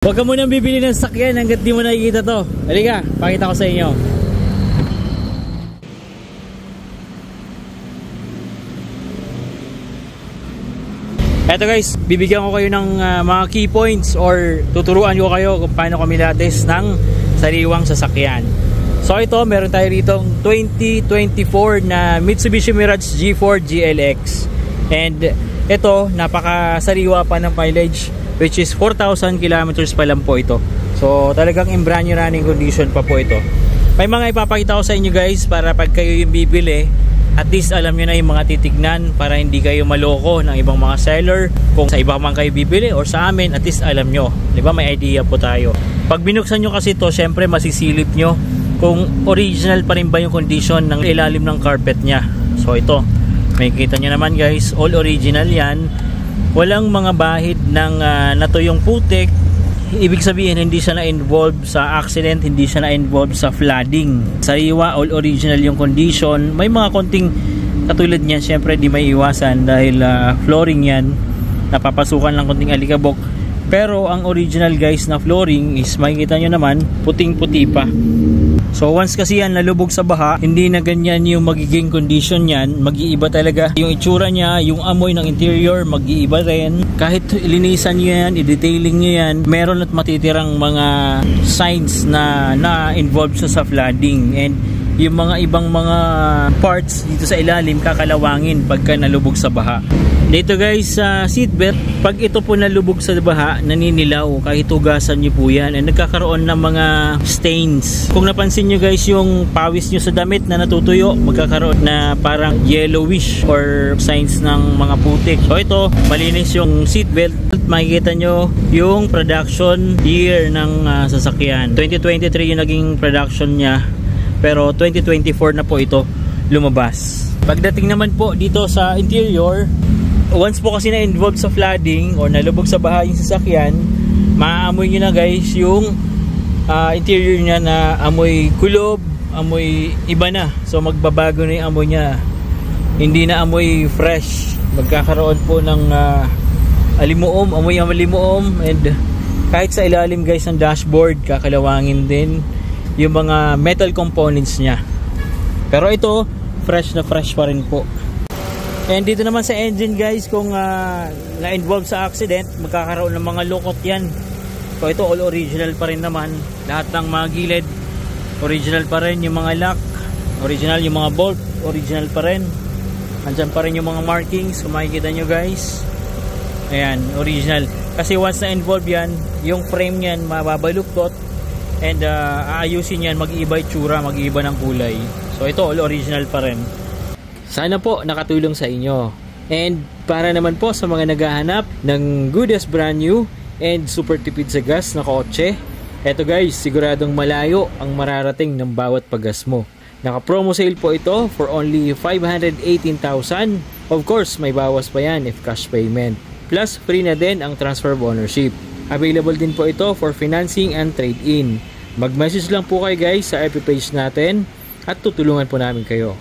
Huwag ka munang bibili ng sakyan hanggat di mo nakikita to. Halika, pakita ko sa inyo. Eto guys, bibigyan ko kayo ng mga key points or tuturuan ko kayo kung paano kumilates ng sariwang sasakyan. So ito, meron tayo rito 2024 na Mitsubishi Mirage G4 GLX. And ito, napakasariwa pa ng mileage, which is 4,000 kilometers pa lang po ito. So talagang in brand new running condition pa po ito. May mga ipapakita ko sa inyo guys para pag kayo yung bibili, at least alam nyo na yung mga titignan para hindi kayo maloko ng ibang mga seller. Kung sa iba man kayo bibili or sa amin, at least alam nyo, di ba, may idea po tayo. Pag binuksan nyo kasi ito, syempre masisilip nyo kung original pa rin ba yung condition ng ilalim ng carpet nya. So ito, may kita nyo naman guys, all original yan. Walang mga bahid ng natuyong putik. Ibig sabihin hindi siya na-involve sa accident, hindi siya na-involve sa flooding. Sariwa, all original yung condition. May mga konting katulad niyan, syempre di may iwasan dahil flooring yan, napapasukan lang konting alikabok. Pero ang original guys na flooring is makikita nyo naman puting-puti pa. So once kasi yan nalubog sa baha, hindi na ganyan yung magiging condition yan. Mag-iiba talaga yung itsura niya, yung amoy ng interior mag-iiba rin. Kahit ilinisan nyo yan, i-detailing nyo yan, meron at matitirang mga signs na na-involved sa flooding. And yung mga ibang mga parts dito sa ilalim kakalawangin pagka nalubog sa baha. Dito guys, sa seatbelt, pag ito po nalubog sa baha, naninilaw, kahit hugasan nyo po yan, ay nagkakaroon ng mga stains. Kung napansin nyo guys, yung pawis nyo sa damit na natutuyo, magkakaroon na parang yellowish or signs ng mga putik. So ito, malinis yung seatbelt. Makikita nyo yung production year ng sasakyan. 2023 yung naging production niya, pero 2024 na po ito lumabas. Pagdating naman po dito sa interior, once po kasi na-involved sa flooding or nalubog sa baha yung sasakyan, maaamoy nyo na guys yung interior niya na amoy kulob, amoy iba na. So magbabago na yung amoy niya. Hindi na amoy fresh. Magkakaroon po ng alimuom, amoy alimuom. And kahit sa ilalim guys ng dashboard, kakalawangin din yung mga metal components niya. Pero ito, fresh na fresh pa rin po. And dito naman sa engine guys, kung na-involve sa accident, magkakaroon ng mga lukot yan. So ito all original pa rin naman. Lahat ng mga gilid, original pa rin. Yung mga lock, original. Yung mga bolt, original pa rin. Andyan pa rin yung mga markings, kung makikita nyo guys. Ayan, original. Kasi once na-involve yan, yung frame yan mababaluktot. And aayusin yan, mag-iiba itsura, mag-iiba ng kulay. So ito all original pa rin. Sana po nakatulong sa inyo. And para naman po sa mga naghahanap ng good as brand new and super tipid sa gas na kotse, eto guys, siguradong malayo ang mararating ng bawat paggas mo. Naka-promo sale po ito for only 518,000. Of course, may bawas pa yan if cash payment. Plus, free na din ang transfer of ownership. Available din po ito for financing and trade-in. Mag-message lang po kayo guys sa FB page natin at tutulungan po namin kayo.